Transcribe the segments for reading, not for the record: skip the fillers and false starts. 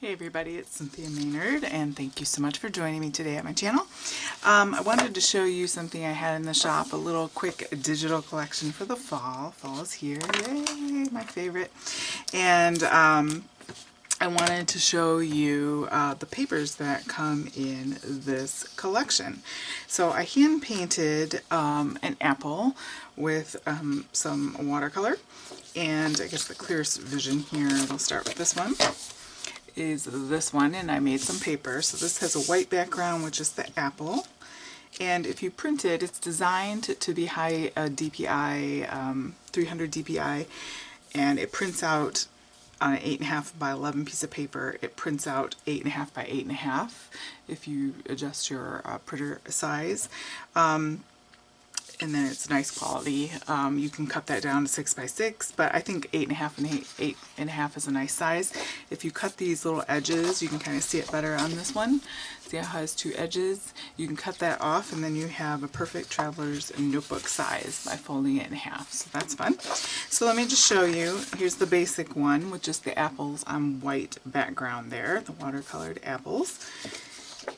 Hey everybody, it's Cynthia Maynard and thank you so much for joining me today at my channel. I wanted to show you something I had in the shop, a little quick digital collection for the fall. Fall is here, yay, my favorite. And I wanted to show you the papers that come in this collection. So I hand painted an apple with some watercolor, and I guess the clearest vision here, we'll start with this one, is this one, and I made some paper. So this has a white background, which is the apple, and if you print it, it's designed to be high DPI, 300 DPI, and it prints out on an 8.5 by 11 piece of paper. It prints out 8.5 by 8.5 if you adjust your printer size. And then it's nice quality. You can cut that down to 6 by 6, but I think 8.5 and 8.5 is a nice size. If you cut these little edges, you can kind of see it better on this one. See how it has two edges? You can cut that off, and then you have a perfect traveler's notebook size by folding it in half. So that's fun. So let me just show you. Here's the basic one, which is the apples on white background there, the watercolored apples.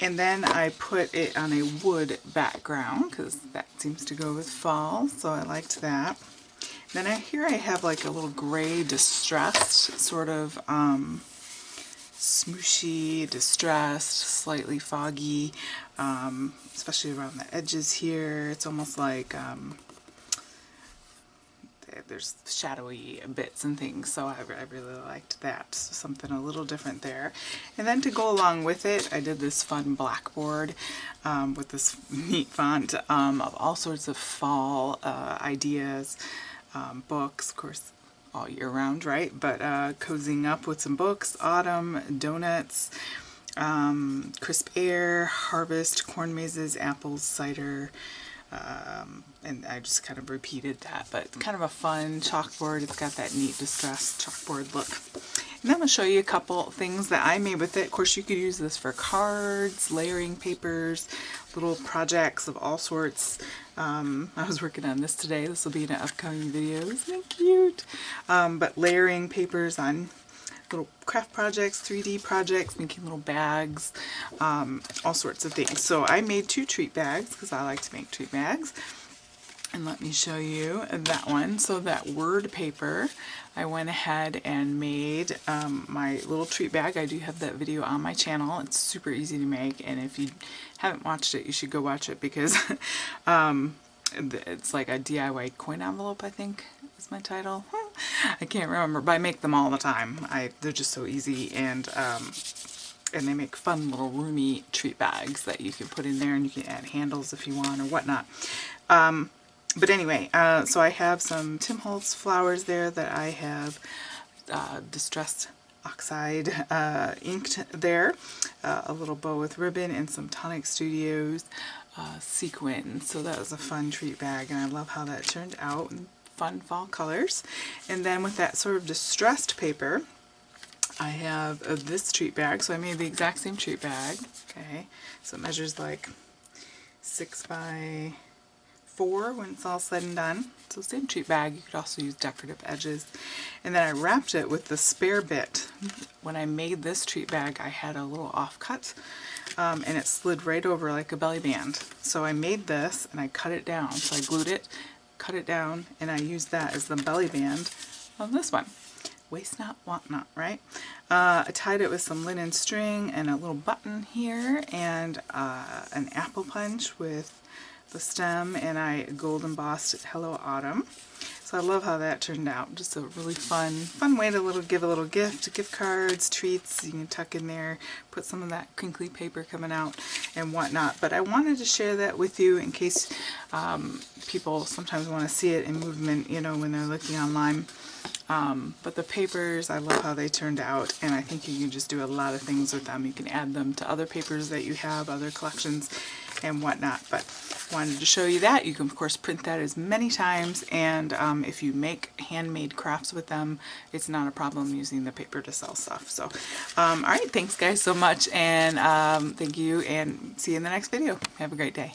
And then I put it on a wood background because that seems to go with fall, so I liked that. Then here I have like a little gray distressed, sort of smooshy, distressed, slightly foggy, especially around the edges here. It's almost like there's shadowy bits and things, so I really liked that. So something a little different there. And then to go along with it, I did this fun blackboard with this neat font of all sorts of fall ideas, books, of course, all year round, right? But cozying up with some books, autumn, donuts, crisp air, harvest, corn mazes, apples, cider, and I just kind of repeated that, but kind of a fun chalkboard. It's got that neat distressed chalkboard look. And then I'm going to show you a couple things that I made with it. Of course, you could use this for cards, layering papers, little projects of all sorts. I was working on this today. This will be in an upcoming video. Isn't it cute? But layering papers on little craft projects, 3D projects, making little bags, all sorts of things. So I made 2 treat bags because I like to make treat bags. And let me show you that one. So that word paper, I went ahead and made my little treat bag. I do have that video on my channel. It's super easy to make, and if you haven't watched it, you should go watch it because it's like a DIY coin envelope, I think is my title. I can't remember, but I make them all the time. They're just so easy, and they make fun little roomy treat bags that you can put in there, and you can add handles if you want or whatnot. But anyway, so I have some Tim Holtz flowers there that I have distressed oxide inked there, a little bow with ribbon, and some Tonic Studios sequin. So that was a fun treat bag, and I love how that turned out in fun fall colors. And then with that sort of distressed paper, I have this treat bag. So I made the exact same treat bag. Okay, so it measures like 6 by 4 when it's all said and done. So same treat bag. You could also use decorative edges. And then I wrapped it with the spare bit. When I made this treat bag, I had a little offcut, and it slid right over like a belly band. So I made this and I cut it down. So I glued it, cut it down, and I used that as the belly band of this one. Waste not, want not, right? I tied it with some linen string and a little button here, and an apple punch with the stem, and I gold embossed it Hello Autumn. So I love how that turned out. Just a really fun way to give a little gift cards, treats. You can tuck in there, put some of that crinkly paper coming out and whatnot. But I wanted to share that with you in case people sometimes want to see it in movement, you know, when they're looking online. But the papers, I love how they turned out, and I think you can just do a lot of things with them. You can add them to other papers that you have, other collections and whatnot. But wanted to show you that. You can of course print that as many times, and if you make handmade crafts with them, it's not a problem using the paper to sell stuff. So alright, thanks guys so much, and thank you, and see you in the next video. Have a great day.